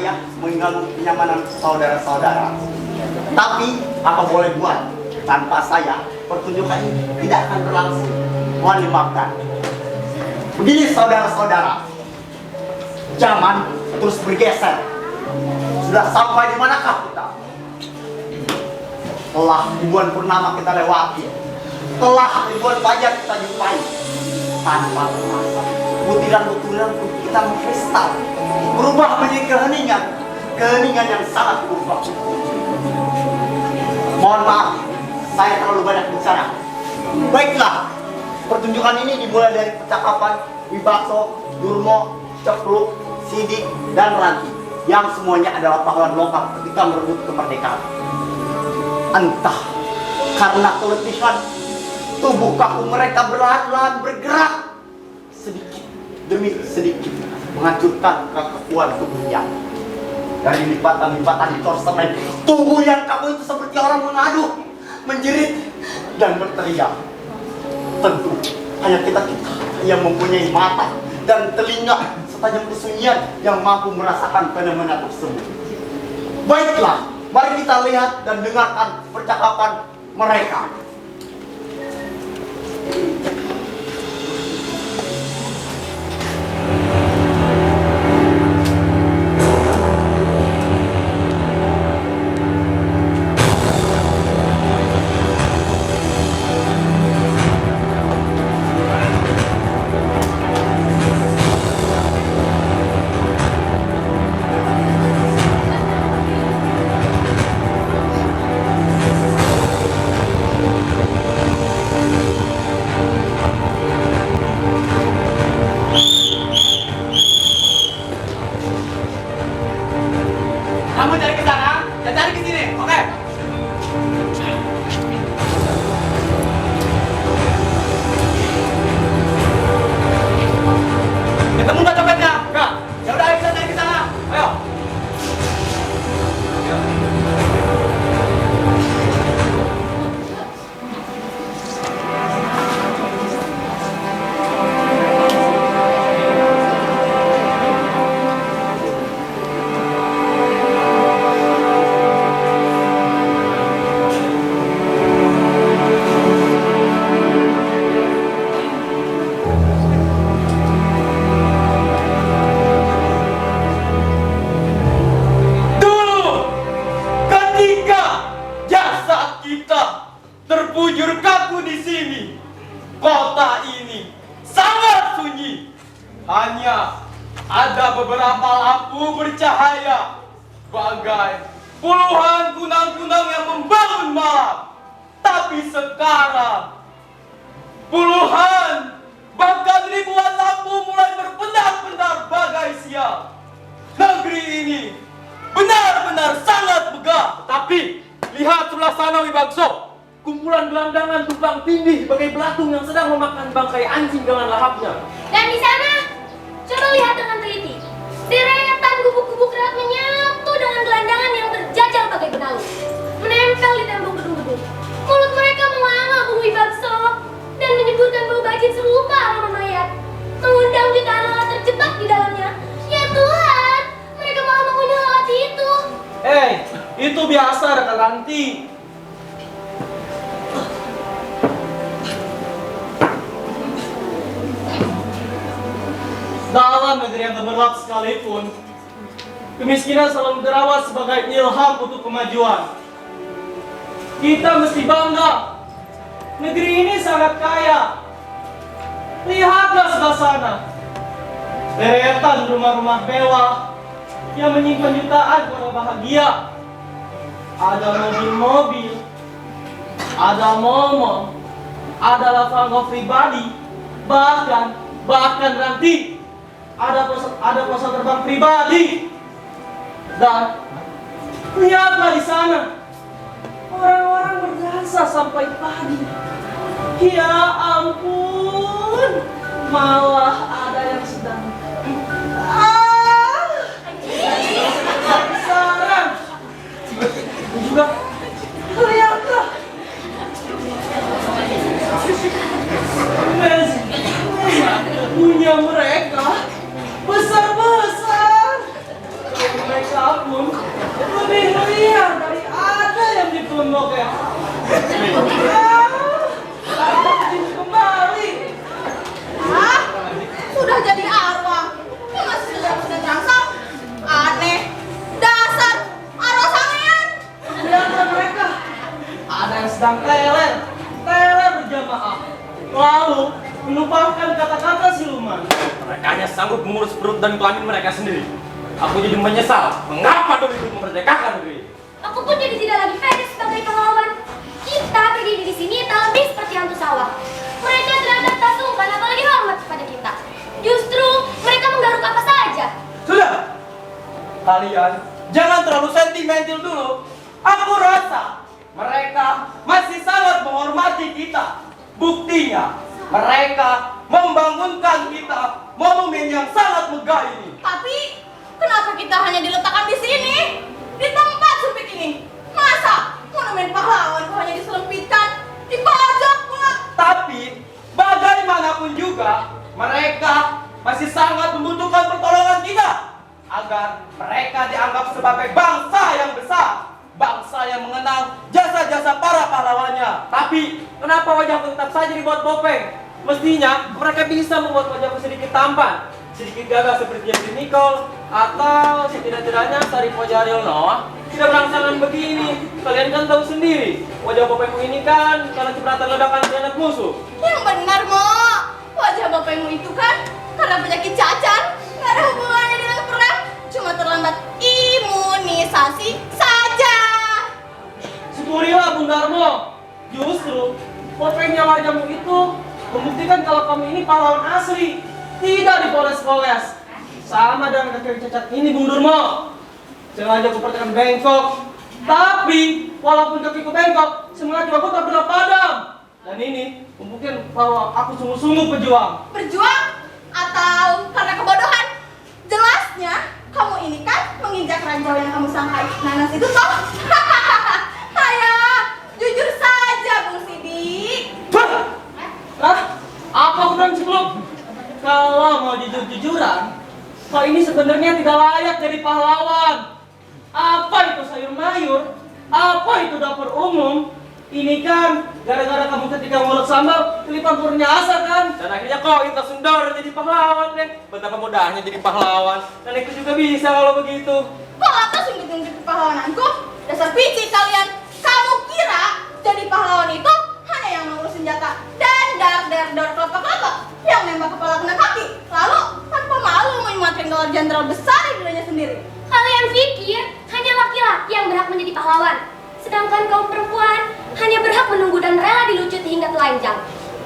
saya mengganggu kenyamanan saudara-saudara. Tapi apa boleh buat, tanpa saya pertunjukan ini tidak akan berlangsung. Mohon dimaafkan. Begini saudara-saudara, zaman terus bergeser. Sudah sampai di manakah kita? Telah ribuan purnama kita lewati, telah ribuan fajar kita jumpai. Tanpa terasa, butiran-butiran kita mengkristal, berubah menjadi keheningan yang sangat berubah. Mohon maaf, saya terlalu banyak bicara. Baiklah, pertunjukan ini dimulai dari percakapan Wibakso, Durmo, Cepluk, Sidik, dan Ranti, yang semuanya adalah pahlawan lokal ketika merebut kemerdekaan. Entah karena keletihan, tubuh kaku mereka perlahan-lahan bergerak sedikit demi sedikit menghancurkan kekuatan tubuhnya. Dari lipatan-lipatan di torsemen, tubuh yang kaku itu seperti orang mengadu, menjerit, dan berteriak. Tentu hanya kita yang mempunyai mata dan telinga setajam kesunyian yang mampu merasakan fenomena tersebut. Baiklah, mari kita lihat dan dengarkan percakapan mereka. Kamu cari ke sana, dan cari ke sini, oke? Ketemu nggak copetnya? Nggak. Ya udah, ayo kita cari ke sana. Ayo. Terpujur kaku di sini. Kota ini sangat sunyi. Hanya ada beberapa lampu bercahaya, bagai puluhan kunang-kunang yang membangun malam. Tapi sekarang puluhan, bahkan ribuan lampu mulai berpendar-pendar bagai sial. Negeri ini benar-benar sangat megah. Tapi lihat sebelah sana, Wibakso. Kumpulan gelandangan tumpang tindih bagai belatung yang sedang memakan bangkai anjing dengan lahapnya. Dan di sana, coba lihat dengan teliti. Deretan gubuk-gubuk reot menyatu dengan gelandangan yang terjajal bagai benalu, menempel di tembok gedung-gedung. Mulut mereka menganga bung Wibakso dan menyebutkan bau bajit serupa aroma mayat, mengundang kita anak terjebak di dalamnya. Ya Tuhan, mereka malah mengunyah hati itu. Itu biasa rekan Ranti. Dalam negeri yang gemerlap sekalipun, kemiskinan selalu terawat sebagai ilham untuk kemajuan. Kita mesti bangga. Negeri ini sangat kaya. Lihatlah sebelah sana. Deretan rumah-rumah mewah yang menyimpan jutaan orang bahagia. Ada mobil-mobil, ada momo, ada lavango pribadi, bahkan Ranti. Ada pesawat terbang pribadi. Dan lihatlah di sana, orang-orang berdansa sampai pagi. Ya ampun, malah ada yang sedang sarang. Dan juga lihatlah, punya mereka besar-besar. Mereka gembok ya. Kembali. Hah? Sudah jadi arwah. Kok masih sudah terangsang? Aneh. Dasar arwah sangean. Lihat mereka. Ada yang sedang teler berjamaah. Lalu melupakan kata-kata siluman. Mereka hanya sanggup mengurus perut dan kelamin mereka sendiri. Aku jadi menyesal. Mengapa dulu ikut memerdekakan negeri? Aku pun jadi tidak lagi pede sebagai pahlawan. Kita berdiri di sini tak lebih seperti hantu sawah. Mereka terhadap tak sungkan apalagi hormat kepada kita. Justru mereka menggaruk apa saja. Sudah. Kalian jangan terlalu sentimental dulu. Aku rasa mereka masih sangat menghormati kita. Buktinya mereka membangunkan kita monumen yang sangat megah ini. Tapi kenapa kita hanya diletakkan di sini? Di tempat sempit ini. Masa monumen pahlawan kok hanya diselempitkan? Dipajak pula. Tapi bagaimanapun juga mereka masih sangat membutuhkan pertolongan kita agar mereka dianggap sebagai bangsa yang besar, bangsa yang mengenal jasa-jasa para pahlawannya. Tapi kenapa wajahku tetap saja dibuat bopeng? Mestinya mereka bisa membuat wajahku sedikit tampan, sedikit gagah seperti Jeffrey Nicole, atau setidak-tidaknya Sarip Wajaril Noah. Tidak berangsangan begini. Kalian kan tahu sendiri, wajah bopengmu ini kan karena cipratan ledakan granat musuh. Yang benar, Mo. Wajah bapakmu itu kan karena penyakit cacar. Nggak ada hubungannya dengan perang. Cuma terlambat imunisasi saja. Syukurilah Bung Darmo. Justru bopengnya wajahmu itu membuktikan kalau kamu ini pahlawan asli, tidak dipoles-poles. Sama dengan kaki cacat ini, Bung Darmo. Sengaja kuperhatikan bengkok. Tapi walaupun kakiku bengkok, semangat jiwaku tak pernah padam. Dan ini membuktikan bahwa aku sungguh-sungguh pejuang. Berjuang atau karena kebodohan? Jelasnya kamu ini kan menginjak ranjau yang kamu sangkai nanas itu toh. Ayah, jujur saja Bung Sidik. Apa aku bilang sebelum? Kalau mau jujur-jujuran, kau ini sebenarnya tidak layak jadi pahlawan. Apa itu sayur mayur? Apa itu dapur umum? Ini kan gara-gara kamu ketika ngulek sambal kelipan purnya asar kan? Dan akhirnya kau itu sundor jadi pahlawan deh. Betapa mudahnya jadi pahlawan. Dan aku juga bisa kalau begitu. Kok atas unjuk-unjuk kepahlawananku? Dasar pici kalian. Kamu kira jadi pahlawan itu hanya yang mengurus senjata dan dar kelopak-kelopak yang nembak kepala kena kaki, lalu tanpa malu menyematkan gelar jenderal besar di dirinya sendiri. Kalian pikir hanya laki-laki yang berhak menjadi pahlawan, sedangkan kaum perempuan hanya berhak menunggu dan rela dilucuti hingga telanjang.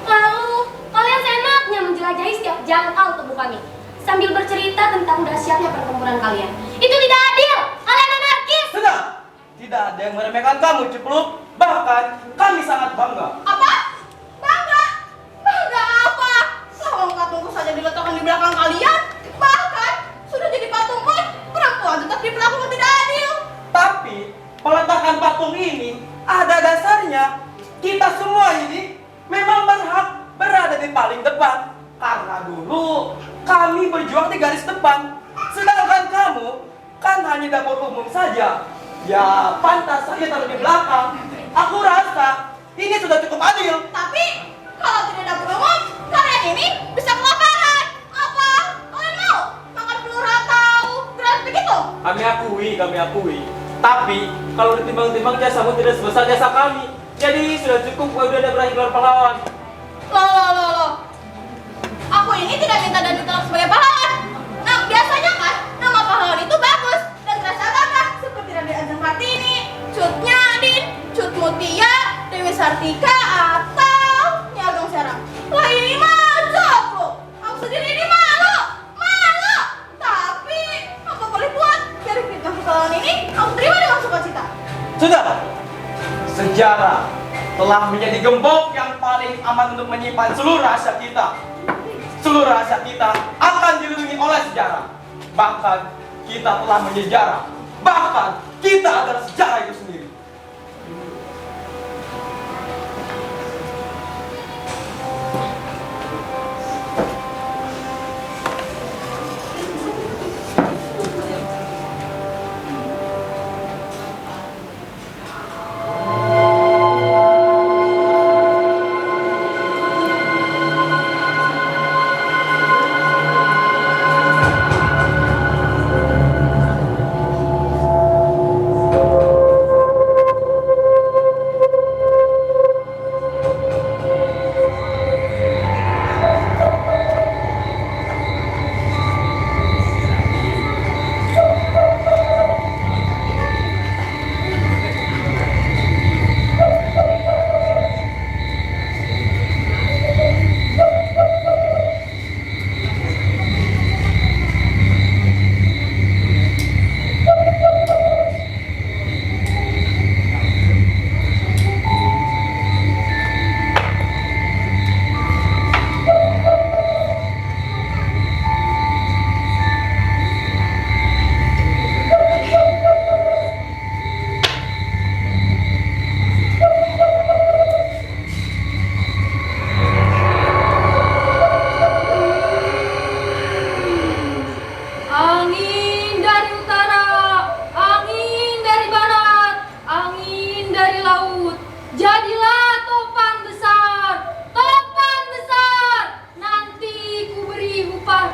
Lalu kalian seenaknya menjelajahi setiap jangkau tubuh kami sambil bercerita tentang dahsyatnya pertempuran kalian. Itu tidak adil. Kalian anarkis. Sudah. Tidak ada yang meremehkan kamu, Cepluk. Bahkan kami sangat bangga. Apa? Bangga? Bangga apa? Lawang patungku saja diletakkan di belakang kalian. Bahkan sudah jadi patung pun perempuan tetap diperlakukan tidak adil. Tapi peletakan patung ini ada dasarnya. Kita semua ini memang berhak berada di paling depan. Karena dulu kami berjuang di garis depan. Sedangkan kamu kan hanya dapur umum saja. Ya pantas saja taruh di belakang. Aku rasa ini sudah cukup adil. Tapi kalau tidak dapur umum, kalian ini bisa kelaparan. Apa? Kalian mau makan telur atau beras begitu? Kami akui. Tapi kalau ditimbang-timbang jasamu tidak sebesar jasa kami. Jadi sudah cukup kalau udah ada berakhir gelar pahlawan. Loh. Aku ini tidak minta dan ditolak sebagai pahlawan. Nah, biasanya kan nama pahlawan itu bagus dan terasa gagah seperti Raden Ajeng Kartini, Cut Nyadin, Cut Mutia, Dewi Sartika atau Nyi Ageng Serang. Lah ini mah jomblo. Aku sendiri ini malu. Tapi apa boleh buat? Biar fitnah pahlawan ini aku terima dengan sukacita. Sudah. Sejarah telah menjadi gembok yang paling aman untuk menyimpan seluruh rahasia kita. Seluruh rahasia kita akan dilindungi oleh sejarah. Bahkan kita telah menyejarah. Bahkan kita adalah sejarah itu sendiri.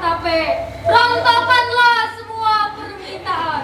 tape, rontokanlah semua permintaan.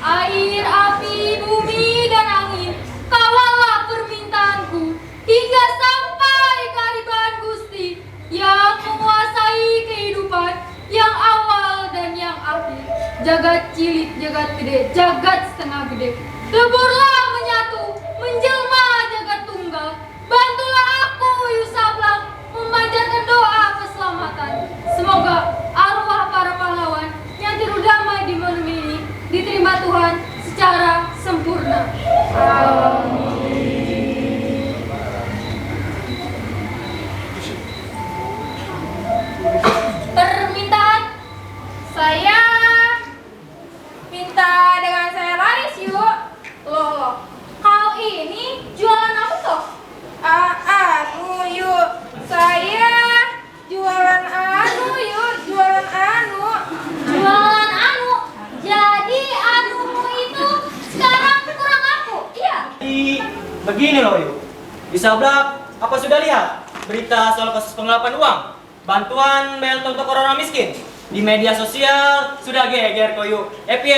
Air, api, bumi, dan angin, kawallah permintaanku hingga sampai kehadiran Gusti yang menguasai kehidupan, yang awal dan yang akhir. Jagat cilik, jagat gede, jagat setengah gede. Leburlah menyatu, menjelma jagat tunggal. Bantulah aku, Yusablak, memanjatkan doa keselamatan. Semoga arwah para pahlawan yang tiru damai di malam ini diterima Tuhan secara sempurna. Amin. Permintaan saya minta dengan saya laris yuk. Loh, kau ini jualan apa toh? Anu yuk, saya jualan anu yuk, jualan anu. Jualan anu. Jadi anumu itu sekarang kurang aku, iya? Begini loh yuk. Di Sablak, apa sudah lihat berita soal kasus penggelapan uang? Bantuan bayar untuk orang miskin? Di media sosial sudah geger kok yuk. Epi,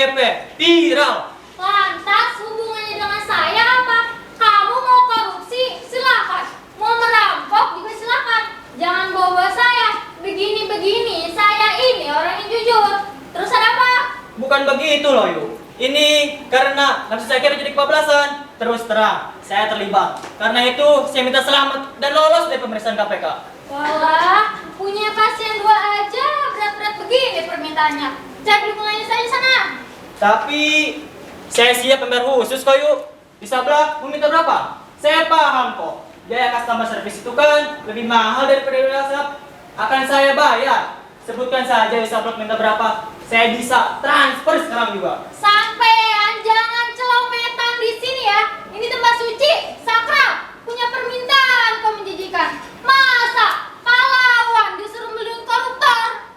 viral. Lantas hubungannya dengan saya apa? Kamu mau korupsi? Silakan. Mau merampok juga silakan. Jangan bawa saya. Begini-begini, saya ini orang yang jujur. Terus ada apa? Bukan begitu loh yuk. Ini karena nafsu saya kira jadi kebablasan. Terus terang, saya terlibat. Karena itu saya minta selamat dan lolos dari pemeriksaan KPK. Walah, punya pasien 2 aja berat-berat begini permintaannya. Cek dukungannya saya di sana. Tapi saya siap membayar khusus kok yuk. Di Sablak mau minta berapa? Saya paham kok. Biaya customer service itu kan lebih mahal daripada WhatsApp. Akan saya bayar. Sebutkan saja di Sablak minta berapa. Saya bisa transfer sekarang juga. Sampean jangan celometan di sini ya. Ini tempat suci, sakral. Punya permintaan kau menjijikan. Masa pahlawan disuruh melindungi koruptor?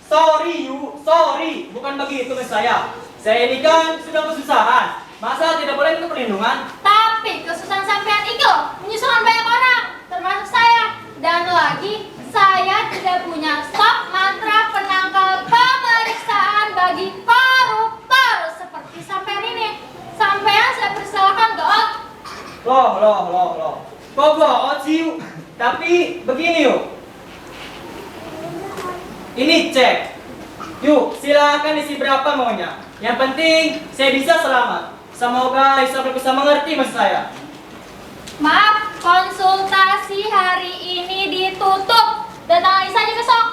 Sorry yuk, sorry. Bukan begitu mas saya. Saya ini kan sudah kesusahan. Masa tidak boleh minta perlindungan? Tapi kesusahan sampean itu loh, menyusahkan banyak orang, termasuk saya. Dan lagi, saya tidak punya stok mantra penangkal pemeriksaan bagi koruptor seperti sampean ini. Sampean saya persilakan doa. Loh. Kok bohong sih yuk? Tapi begini yuk. Ini cek. Yuk, silakan isi berapa maunya. Yang penting saya bisa selamat. Semoga Isabel bisa mengerti maksud saya. Maaf, konsultasi hari ini ditutup. Datang lagi saja besok.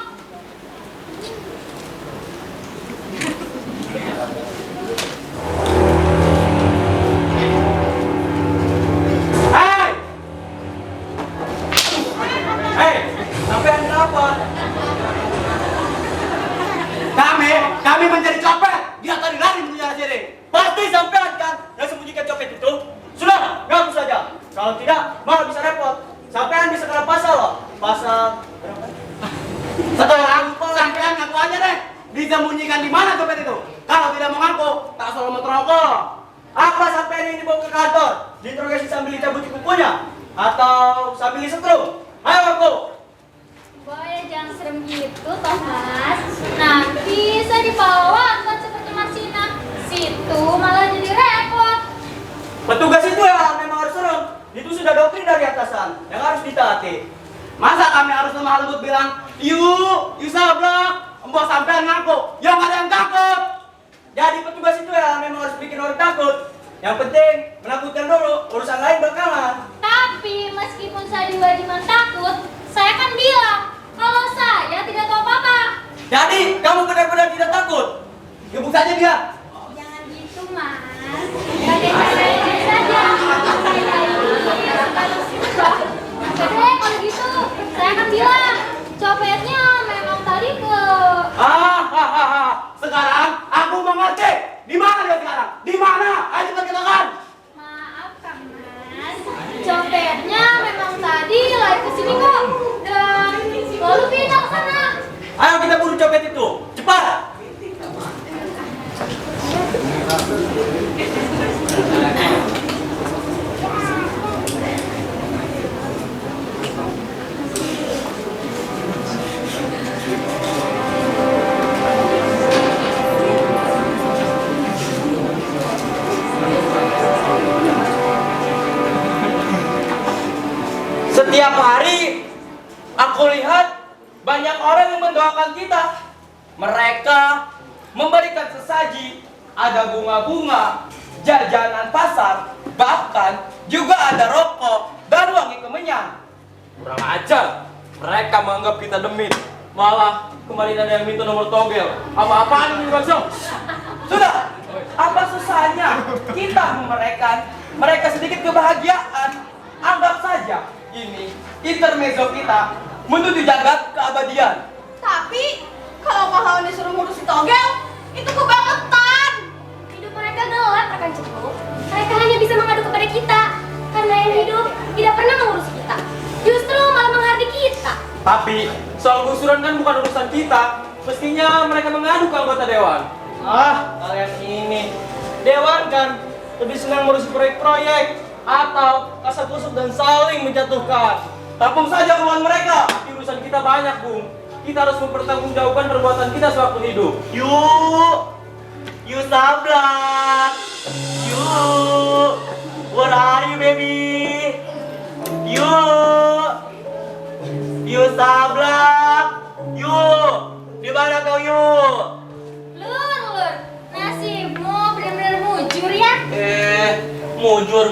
Hei, sampean kenapa? Kami mencari copet. Dia tadi lari menuju sini. Pasti sampean kan yang sembunyikan copet itu. Sudah, ngaku saja. Kalau tidak, malah bisa repot. Sampean bisa kena pasal loh. Pasal berapa? Sekarang sampean ngaku aja deh. Disembunyikan di mana copet itu? Kalau tidak mau ngaku, tak selalu meterokok. Apa sampean ini dibawa ke kantor? Diinterogasi sambil dicabut kukunya? Atau sambil disetrum? Ayo aku. Boleh jangan serem gitu toh mas. Nanti saya dibawa bukan seperti Marsina. Situ malah jadi repot. Petugas itu ya memang harus serem. Itu sudah doktrin dari atasan yang harus ditaati. Masa kami harus lemah lembut bilang, yuk Sablak, mbok sampean ngaku, yang ada yang takut. Jadi petugas itu ya memang harus bikin orang takut. Yang penting menakutkan dulu, urusan lain bakalan. Tapi meskipun saya diwajibkan takut, saya kan bilang kalau saya tidak tahu apa-apa. Jadi kamu benar-benar tidak takut? Gebuk saja dia. Jangan gitu mas. Gadai-gadai saja. Saya ini kalau suka. Oke kalau gitu saya akan bilang copetnya memang tadi ke. Sekarang aku mengerti. Di mana dia sekarang? Di mana? Ayo kita katakan. Maaf kang mas. Copetnya memang tadi lari ke sini kok. Dan lalu pindah ke sana. Ayo kita buru copet itu, cepat! mendoakan kita. Mereka memberikan sesaji, ada bunga-bunga, jajanan pasar, bahkan juga ada rokok dan wangi kemenyan. Kurang ajar, mereka menganggap kita demit. Malah kemarin ada yang minta nomor togel. Apa-apaan ini Bakso? Sudah, apa susahnya kita memberikan mereka sedikit kebahagiaan? Anggap saja ini intermezzo kita menuju jagat keabadian. Tapi kalau pahlawan disuruh ngurusi togel, itu kebangetan. Hidup mereka gelap, rekan Cepu. Mereka hanya bisa mengadu kepada kita. Karena yang hidup tidak pernah mengurus kita. Justru malah menghardik kita. Tapi soal gusuran kan bukan urusan kita. Mestinya mereka mengadu ke anggota dewan. Kalian ini dewan kan lebih senang ngurusi proyek-proyek atau kasar kusuk dan saling menjatuhkan. Tampung saja keluhan mereka. Tapi urusan kita banyak, Bung. Kita harus mempertanggungjawabkan perbuatan kita sewaktu hidup. You Sablak. Where are you, baby? You Sablak. Di mana kau, Lur, nasibmu benar-benar mujur ya. Mujur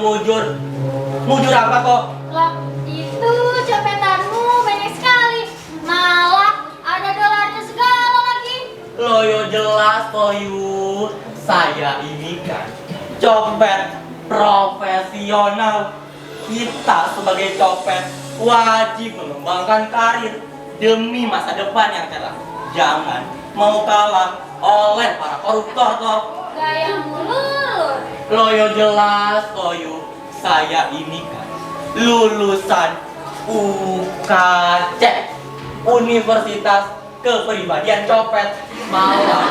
apa kok? Loh, itu copetanmu banyak sekali. Malah ada dolarnya segala lagi. Loyo jelas Toyu. Saya ini kan copet profesional. Kita sebagai copet wajib mengembangkan karir demi masa depan yang cerah. Jangan mau kalah oleh para koruptor toh. Gaya mulur. Loyo jelas Toyu. Saya ini kan lulusan UKC, Universitas Kepribadian Copet, malah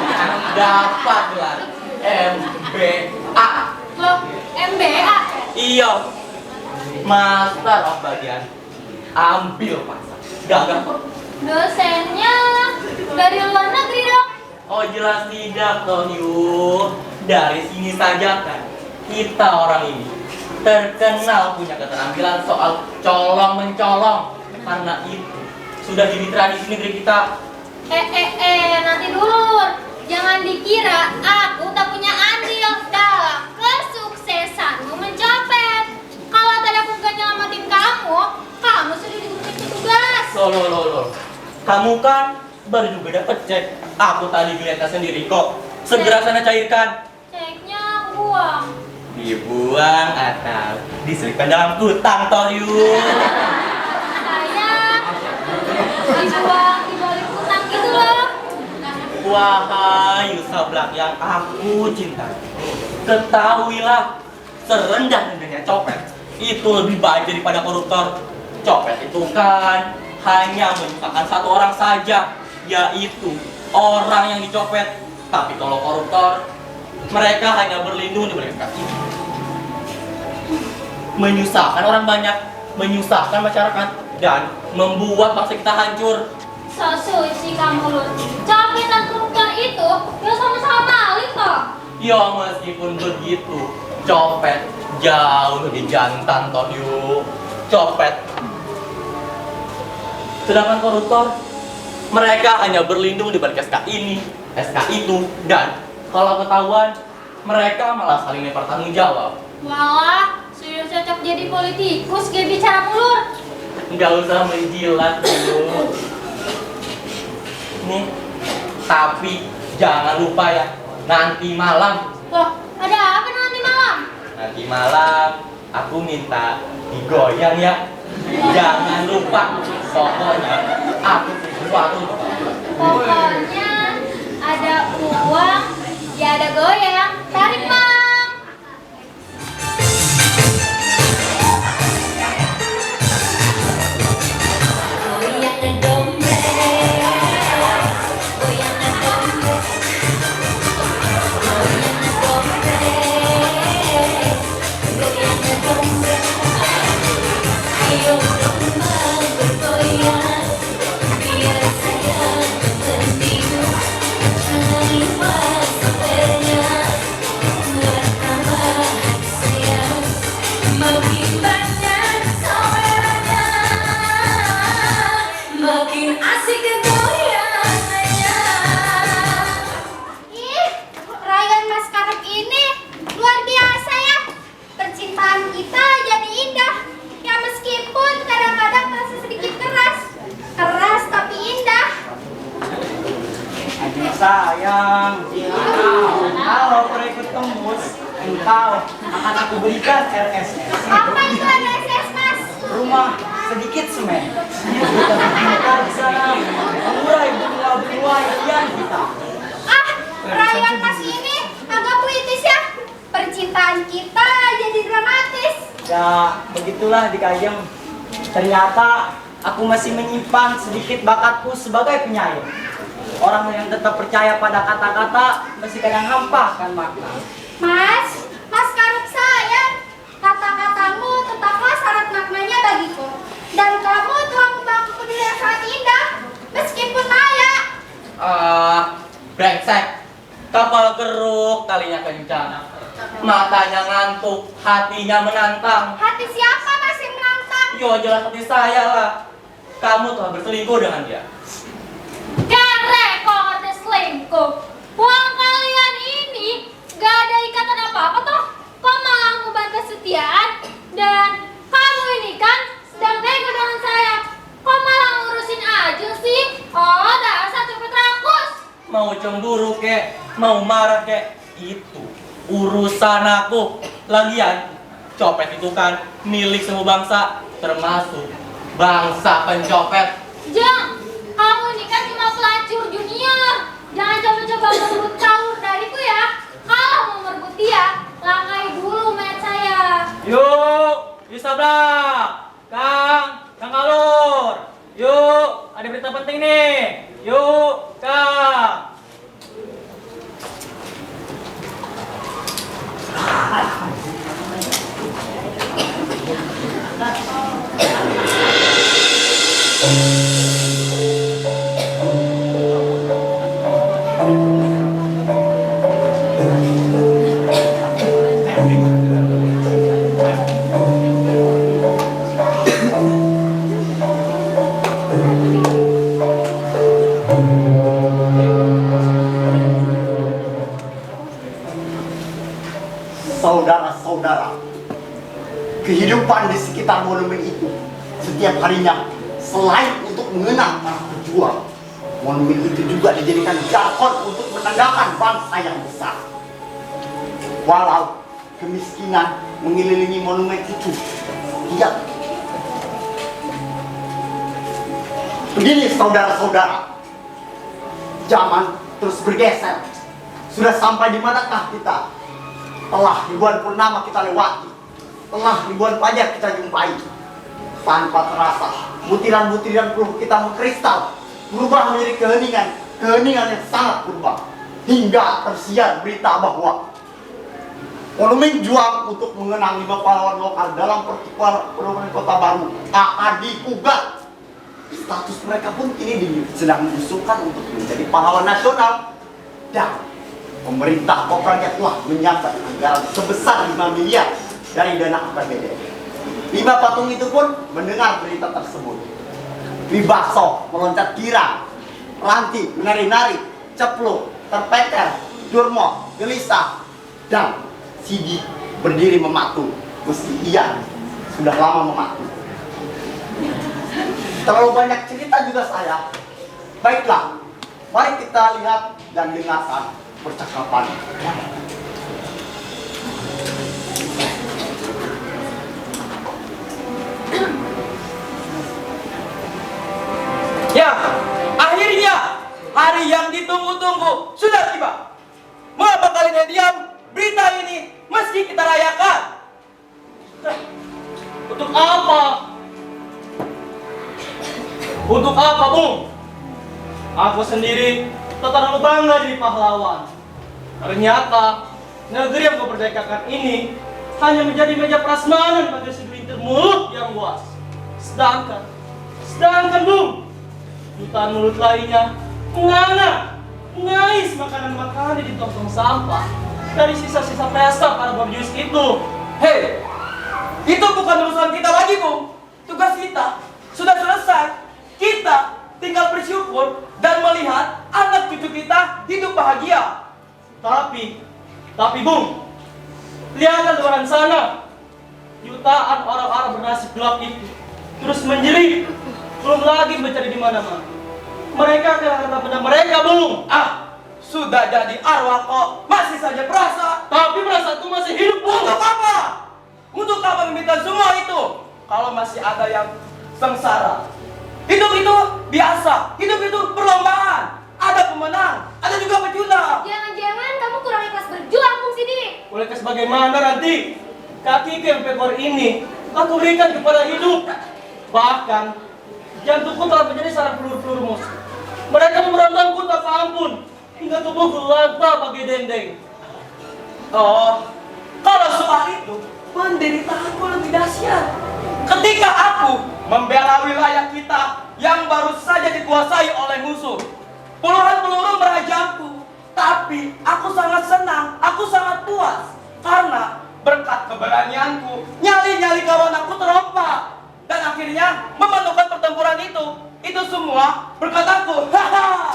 dapat gelar MBA. Loh, MBA? Iya, Master of Bagian. Ambil paksa, gagal kok. Dosennya dari luar negeri dong. Oh jelas tidak Toyu. Dari sini saja kan kita orang ini terkenal punya keterampilan soal colong mencolong. Karena itu sudah jadi tradisi negeri kita. Nanti dulu. Jangan dikira aku tak punya andil dalam kesuksesanmu mencopet. Kalau tadi aku gak nyelamatin kamu, kamu sudah digunakan petugas. Loh. Kamu kan baru juga dapet cek. Aku tadi lihatnya sendiri kok. Segera sana cairkan. Ceknya buang. Dibuang atau diselipkan dalam kutang Toyu. Saya dibuang di balik hutang gitu loh. Wahai Sablak yang aku cintai, ketahuilah serendah-rendahnya copet itu lebih baik daripada koruptor. Copet itu kan hanya menyusahkan satu orang saja, yaitu orang yang dicopet. Tapi kalau koruptor, mereka hanya berlindung di balik kaki. Menyusahkan orang banyak, menyusahkan masyarakat, dan membuat bangsa kita hancur. So suci kamu Lur. Copet dan koruptor itu ya sama-sama maling toh. Ya meskipun begitu, copet jauh lebih jantan toh yuk. Copet. Sedangkan koruptor, mereka hanya berlindung di balik SK ini, SK itu, dan kalau ketahuan, mereka malah saling lempar tanggung jawab. Walah, sudah cocok jadi politikus gak bicara mulur. Nggak usah menjilat dulu. Nih, tapi jangan lupa ya, nanti malam. Loh, ada apa nanti malam? Nanti malam aku minta digoyang ya. Jangan lupa, pokoknya aku punya sesuatu untuk kamu. Pokoknya ada uang, ya ada goyang. Tarik Mang. Goyangan dompet, goyangan dompet, goyangan dompet, goyangan dompet. Ayo domba bergoyang, biar saya tertidur. Jangan lupa sapernya. Sayang, kalau proyek tembus, engkau akan aku berikan RSS. Apa itu RSS, Mas? Rumah sedikit semen. Kita bisa mengurai bunga-bunga impian kita. Ah, perayaan Mas ini agak puitis ya. Percintaan kita jadi dramatis. Ya, begitulah Dikayem. Ternyata aku masih menyimpan sedikit bakatku sebagai penyair. Orang yang tetap percaya pada kata-kata masih kadang hampa kan makna. Mas Karuk sayang, kata-katamu tetaplah syarat maknanya bagiku. Dan kamu telah membangun dunia yang sangat indah, meskipun maya. Brengsek. Kapal keruk, talinya kencang. Matanya ngantuk, hatinya menantang. Hati siapa Mas yang menantang? Yo, jelas hati saya lah. Kamu telah berselingkuh dengan dia. Kere kok ada selingkuh. Uang kalian ini gak ada ikatan apa-apa toh. Kok malah ngubah kesetiaan? Dan kamu ini kan sedang bego dengan saya. Kok malah ngurusin aja sih? Oh, dasar cepet rakus. Mau cemburu kek, mau marah kek, itu urusan aku. Lagian, copet itu kan milik semua bangsa, termasuk bangsa pencopet. Jang, kamu ini kan cuma pelacur junior. Jangan coba-coba merebut caur dariku ya. Kalau mau merebut dia, langkai dulu mayat saya. Yuk, disablak. Kang Alur. Yuk, ada berita penting nih. Yuk, Kang. Saudara-saudara, kehidupan di sekitar monumen itu setiap harinya selain untuk mengenang para pejuang, monumen itu juga dijadikan jargon untuk menandakan bangsa yang besar. Walau kemiskinan mengelilingi monumen itu, tidak. Begini saudara-saudara, zaman terus bergeser. Sudah sampai di manakah kita? Telah ribuan purnama kita lewati, telah ribuan fajar kita jumpai. Tanpa terasa, butiran-butiran peluh kita mengkristal, berubah menjadi keheningan yang sangat berubah. Hingga tersiar berita bahwa monumen juang untuk mengenang 5 pahlawan lokal dalam pertempuran Kota Baru akan digugat. Status mereka pun kini sedang diusulkan untuk menjadi pahlawan nasional. Dan pemerintah Kopranya telah menyiapkan anggaran sebesar 5 miliar dari dana APBD. 5 patung itu pun mendengar berita tersebut. Wibakso meloncat girang, Ranti menari-nari, Cepluk, terpeker, Durmo, gelisah, dan Sidi berdiri mematung meski ia sudah lama mematung. Terlalu banyak cerita juga saya. Baiklah, mari kita lihat dan dengarkan percakapan. Ya, akhirnya hari yang ditunggu-tunggu sudah tiba. Mengapa kalian diam? Berita ini mesti kita rayakan. Untuk apa? Untuk apa, Bung? Aku sendiri tak terlalu bangga jadi pahlawan. Ternyata negeri yang kuperdekakan ini hanya menjadi meja prasmanan bagi segelintir mulut yang luas. Sedangkan Bung, jutaan mulut lainnya mengais makanan-makanan di tong sampah dari sisa-sisa pesta para borjuis itu. Hei, itu bukan urusan kita lagi, Bung. Tugas kita sudah selesai. Kita tinggal bersyukur dan melihat anak cucu kita hidup bahagia. Tapi Bung, lihatlah luaran sana. Jutaan orang-orang bernasib gelap itu terus menjerit, belum lagi mencari di mana-mana. Mereka kehilangan benda mereka, Bung. sudah jadi arwah kok masih saja perasa. Tapi perasaanku masih hidup, Bung. Untuk apa? Untuk apa meminta semua itu? Kalau masih ada yang sengsara. Hidup itu biasa, hidup itu perlombaan. Ada pemenang, ada juga pejuang. Jangan-jangan kamu kurang ikhlas berjuang, Bung Sidi. Oleh sebagaimana nanti kakiku yang pekor ini aku berikan kepada hidup. Bahkan jantungku telah menjadi sarang peluru-peluru musuh. Mereka memerantanku tak ampun hingga tubuhku lantah bagai dendeng. Oh, kalau soal itu, penderitaanku lebih dahsyat. Ketika aku membela wilayah kita yang baru saja dikuasai oleh musuh, puluhan peluru merajamku. Tapi aku sangat senang, aku sangat puas. Karena berkat keberanianku, nyali-nyali kawan aku terompak. Dan akhirnya memenangkan pertempuran itu. Itu semua berkat aku. Haha.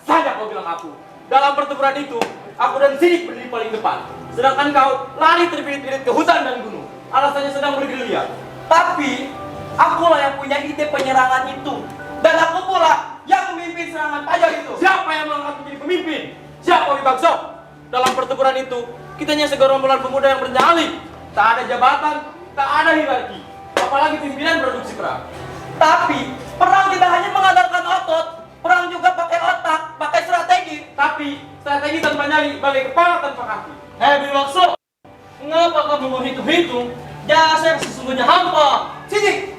Saja kau bilang aku. Dalam pertempuran itu, aku dan Sidik berdiri paling depan. Sedangkan kau lari terbirit-birit ke hutan dan gunung. Alasannya sedang bergerilya. Tapi akulah yang punya ide penyerangan itu. Dan aku pula yang memimpin serangan pajak itu. Siapa yang mengangkat menjadi pemimpin? Siapa Wibakso? Dalam pertempuran itu, kita hanya segerombolan pemuda yang bernyali. Tak ada jabatan, tak ada hierarki. Apalagi pimpinan produksi perang. Tapi perang tidak hanya mengandalkan otot, perang juga pakai otak, pakai strategi. Tapi strategi tanpa nyali, bagai kepala tanpa kaki. Wibakso, mengapa kamu menghitung-hitung jasa yang sesungguhnya hampa? Sidik,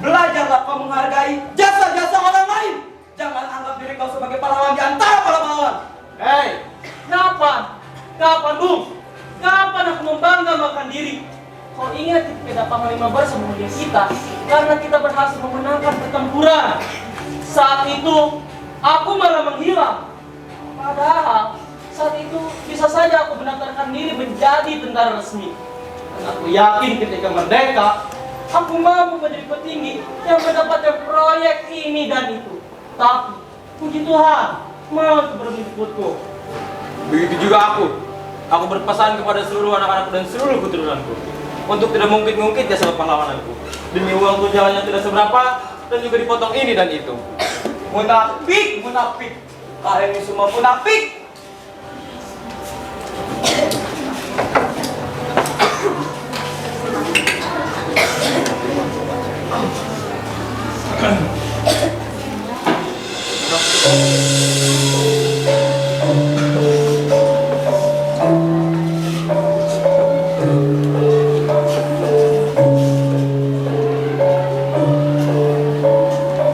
belajarlah kau menghargai jasa-jasa orang lain. Jangan anggap diri kau sebagai pahlawan di antara para pahlawan. Kapan? Kapan, Bung? Kapan aku membanggakan diri? Kau ingat ketika Panglima Barca memuliakan kita karena kita berhasil memenangkan pertempuran. Saat itu, aku malah menghilang. Padahal, saat itu bisa saja aku mendaftarkan diri menjadi tentara resmi. Dan aku yakin ketika merdeka, aku mampu menjadi petinggi yang mendapatkan proyek ini dan itu. Tapi, puji Tuhan, malah berikutku. Begitu juga aku. Aku berpesan kepada seluruh anak-anakku dan seluruh keturunanku untuk tidak mungkit-mungkit jasa pahlawananku. Demi uang tunjangan yang tidak seberapa dan juga dipotong ini dan itu. Munafik, munafik. Kalian ini semua munafik.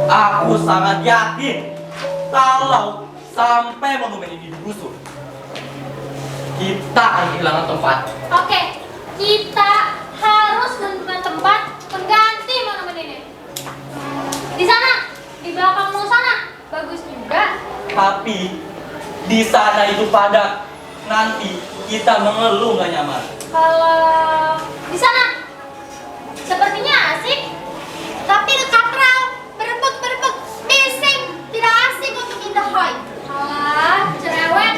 Aku sangat yakin kalau sampai monumen ini digusur, kita akan kehilangan tempat. Oke, kita harus menemukan tempat pengganti monumen ini. Di sana, di belakang sana, bagus juga. Tapi di sana itu padat. Nanti kita mengeluh nggak nyaman. Kalau di sana, sepertinya asik, tapi katral, berebut, bising, tidak asik untuk in the high. Cerewet.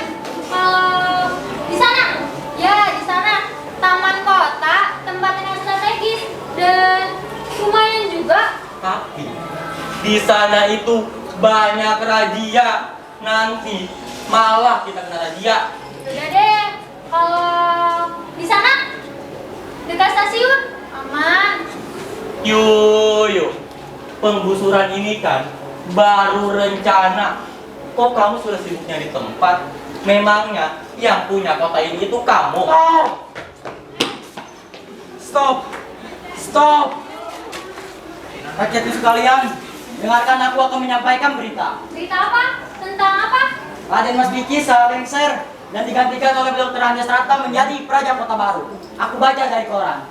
Kalau di sana, ya di sana, taman kota, tempat yang strategis dan lumayan juga. Tapi di sana itu banyak razia. Nanti malah kita kena razia. Udah deh, kalau di sana dekat stasiun aman. Yo, penggusuran ini kan baru rencana. Kok kamu sudah sibuk nyari tempat? Memangnya yang punya kota ini itu kamu? Stop. Rakyat sekalian, dengarkan aku akan menyampaikan berita. Berita apa? Tentang apa? Raden Mas Diki salah lengser dan digantikan oleh Dr. Anjasrata menjadi Praja Kota Baru. Aku baca dari koran.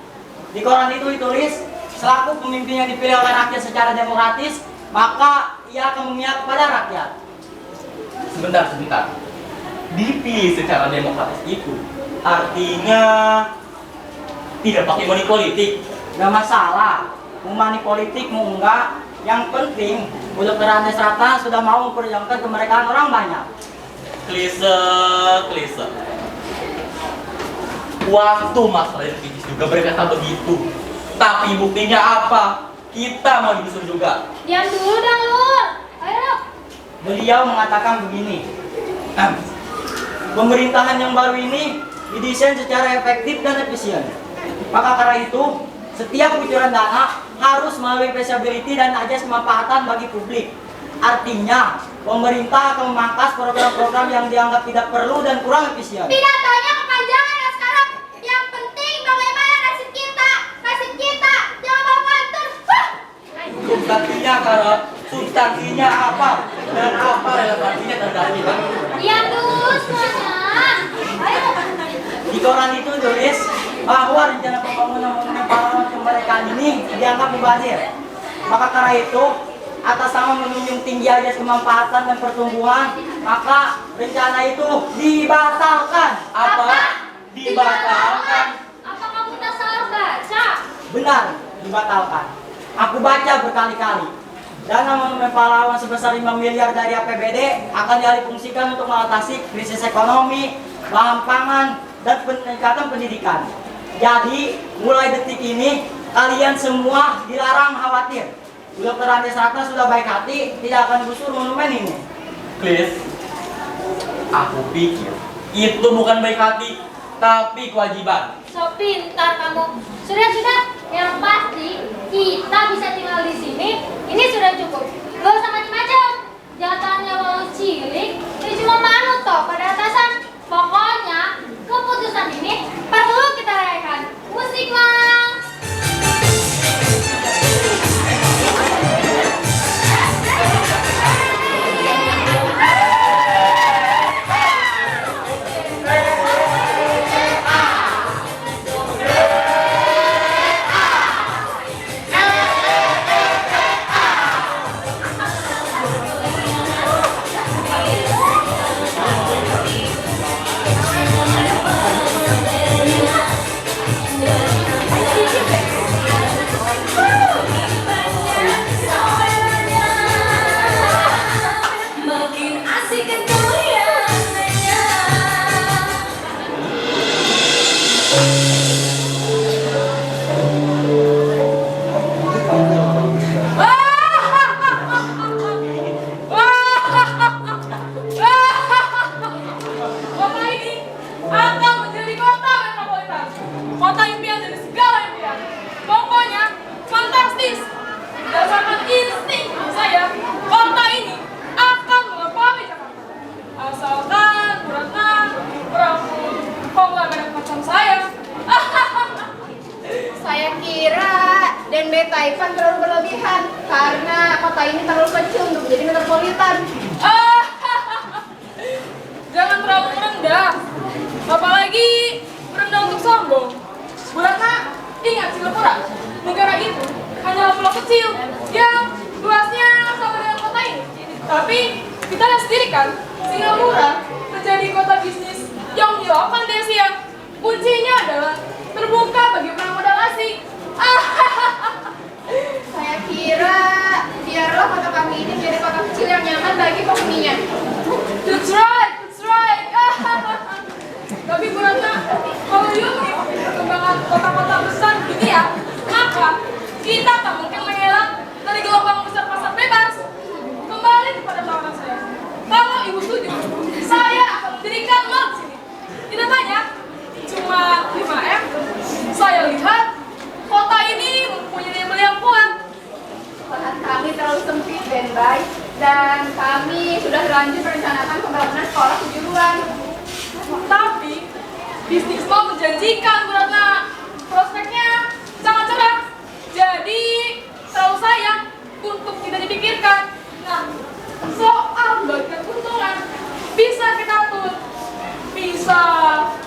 Di koran itu ditulis, selaku pemimpin yang dipilih oleh rakyat secara demokratis, maka ia akan memihak kepada rakyat. Sebentar. Dipilih secara demokratis itu artinya tidak pakai money politik. Gak masalah, mau money politik mau enggak. Yang penting, Dr. Anjasrata sudah mau memperjuangkan kemerdekaan orang banyak. Klise. Waktu Mas Raden juga berkata begitu. Tapi buktinya apa? Kita mau digusur juga. Diam dulu dong, Lur. Ayo. Beliau mengatakan begini. pemerintahan yang baru ini didesain secara efektif dan efisien. Maka karena itu, setiap kucuran dana harus melalui feasibility dan ajas kemanfaatan bagi publik. Artinya, pemerintah akan memangkas program-program yang dianggap tidak perlu dan kurang efisien. Pidatonya kepanjangan ya sekarang. Yang penting bagaimana nasib kita. Nasib kita jangan bawa kantor. Substansinya, Kara, substansinya apa? Dan apa relevansinya terhadap kita? Diam dulu semuanya. Ayo. Di koran itu tulis bahwa rencana pembangunan monumen pahlawan kemerdekaan ini dianggap mubazir. Maka karena itu, atas nama menunjung tinggi ajas kemanfaatan dan pertumbuhan, maka rencana itu dibatalkan. Apa? Dibatalkan. Apa kamu tak salah baca? Benar, dibatalkan. Aku baca berkali-kali. Dana monumen pahlawan sebesar 5 miliar dari APBD akan dialihfungsikan untuk mengatasi krisis ekonomi, bahan pangan, dan peningkatan pendidikan. Jadi, mulai detik ini, kalian semua dilarang khawatir. Dr. Andes Ratna sudah baik hati, tidak akan gusur monumen ini. Please, aku pikir itu bukan baik hati, tapi kewajiban. So pintar kamu. Sudah. Yang pasti kita bisa tinggal di sini. Ini sudah cukup. Gak usah macam-macam. Jatahnya walau cilik, ini cuma manut toh pada atasan. Pokoknya keputusan ini perlu kita rayakan. Musik Mang. Kota ini akan menjadi kota metropolitan. Kota impian dari segala impian. Pokoknya fantastis. Berdasarkan insting saya, kota ini akan melampaui Jakarta. Asalkan Bu Ratna merangkul konglomerat macam saya. Saya kira Denbe Taipan terlalu berlebihan karena kota ini terlalu kecil untuk menjadi metropolitan. Jangan terlalu merendah, apalagi merendah untuk sombong. Bu Ratna, ingat Singapura, negara itu hanya pulau kecil yang luasnya sama dengan kota ini. Tapi kita lihat sendiri kan, Singapura menjadi kota bisnis yang menyeramkan di Asia. Kuncinya adalah terbuka bagi para modal asing. Saya kira biarlah kota kami ini menjadi kota kecil yang nyaman bagi penghuninya. That's right, that's right. Tapi Bu Ratna, kalau you mengikuti perkembangan kota-kota besar dunia, maka kita tak mungkin mengelak dari gelombang besar pasar bebas. Kembali kepada tawaran saya. Kalau ibu setuju, saya akan mendirikan mall di sini. Tidak banyak, cuma 5M. Saya lihat kota ini mempunyai daya beli yang kuat. Lahan kami terlalu sempit dan baik, dan kami sudah terlanjur merencanakan pembangunan sekolah kejuruan. Tapi bisnis mall menjanjikan, Bu Ratna. Prospeknya sangat cerah. Jadi terlalu sayang untuk tidak dipikirkan. Nah, soal bagian keuntungan bisa kita atur. Bisa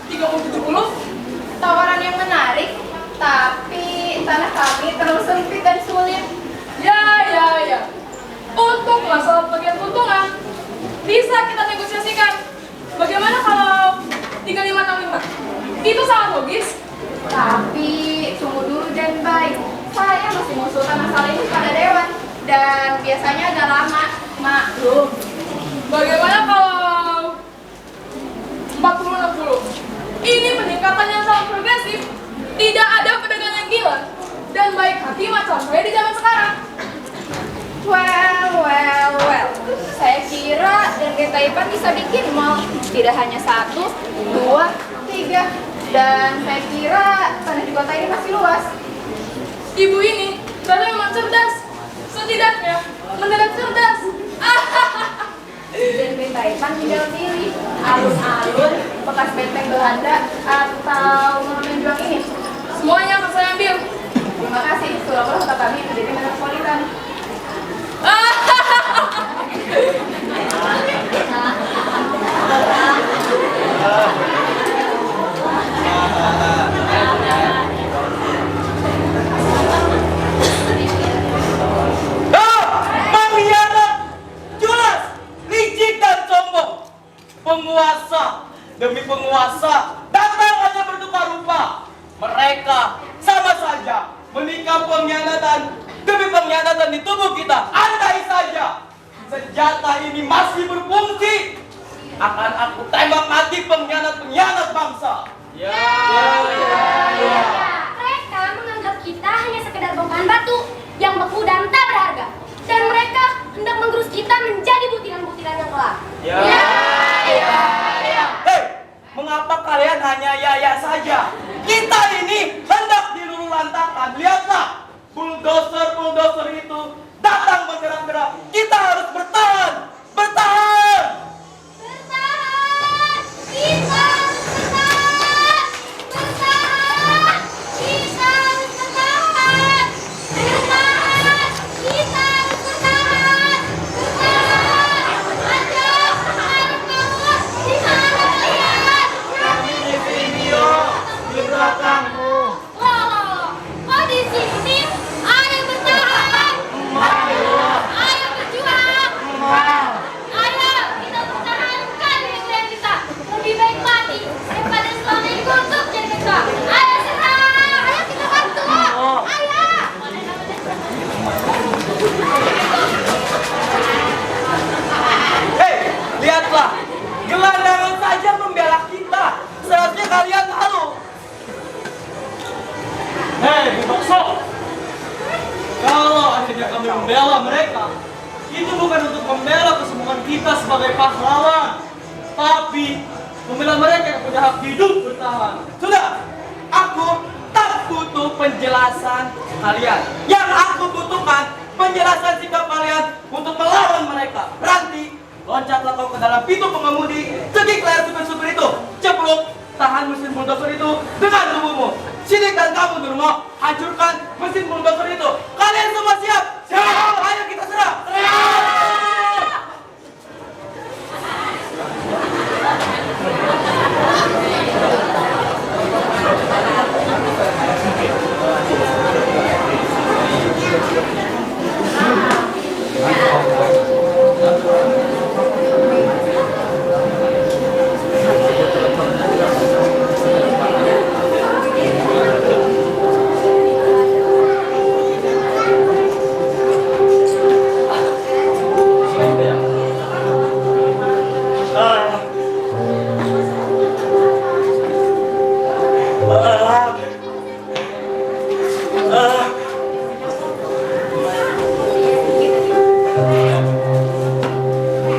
30-70. Tawaran yang menarik, tapi tanah kami terlalu sempit dan sulit. Ya. Untuk masalah bagian keuntungan bisa kita negosiasikan. Bagaimana kalau 3565? Itu sangat logis. Tapi tunggu dulu dan baik. Saya masih mengusulkan masalah ini pada dewan, dan biasanya agak lama. Maklum. Bagaimana kalau 40-60? Ini peningkatan yang sangat progresif. Tidak ada pedagang yang gila dan baik hati macam saya di zaman sekarang. Well. Saya kira Dengue Taipan bisa bikin mall. Tidak hanya 1, 2, 3. Dan saya kira tanah di kota ini masih luas. Ibu ini memang cerdas. Setidaknya mendadak cerdas. Dengue Taipan tinggal pilih alun-alun, bekas benteng Belanda, atau monumen juang ini. Semuanya akan saya ambil. Terima kasih, Surabaya kota kami menjadi metropolitan. Pengkhianat, culas, licik dan sombong. Penguasa demi penguasa datang hanya bertukar rupa. Mereka sama saja menikam pengkhianatan demi pengkhianatan di tubuh kita. Andai saja senjata ini masih berfungsi, akan aku tembak mati pengkhianat-pengkhianat bangsa. Mereka menganggap kita hanya sekedar bongkahan batu yang beku dan tak berharga. Dan mereka hendak menggerus kita menjadi butiran-butiran yang kelak. Hei, mengapa kalian hanya ya saja? Kita ini hendak dilululantakkan. Lihatlah, bulldozer itu datang bergerak-gerak. Kita harus bertahan, bertahan. Bertahan! Kita harus bertahan! Bertahan! Kita harus bertahan! Bertahan! Kita harus bertahan! Bertahan! Ayo, ayo bangun! Di mana kalian? Kami di sini, yo. Di belakangmu. Loh, kok di sini? Ayo bertahan! Ayo berjuang! Ayo, kita pertahankan negeri kita. Lebih baik mati daripada selama ini untuk jadi kita. Ayo serang! Ayo kita bantu! Ayo! Hei, lihatlah, gelandangan saja membela kita. Seharusnya kalian malu. Hei, Bukso! Kalau akhirnya kami membela mereka, itu bukan untuk membela kesembuhan kita sebagai pahlawan, tapi membela mereka yang punya hak hidup bertahan. Sudah, aku tak butuh penjelasan kalian. Yang aku butuhkan penjelasan sikap kalian untuk melawan mereka. Ranti, loncatlah kau ke dalam pintu pengemudi, cekik layar supir-supir itu, ceplok, tahan mesin bulldozer itu dengan tubuhmu. Sidik dan kamu Durmo, hancurkan mesin bulldozer itu. Kalian semua siap? Siap! Ayo kita serang! Serang!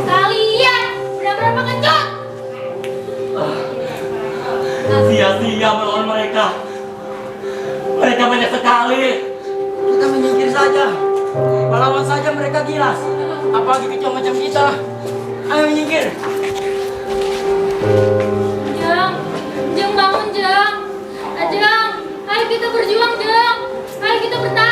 Kalian udah berapa kecut? Sia-sia melawan mereka. Mereka banyak sekali. Kita menyingkir saja. Melawan saja mereka gilas. Apalagi kecil macam kita. Ayo menyingkir. Jeng, Jeng bangun Jeng. Jeng, ayo kita berjuang Jeng. Ayo kita bertahan.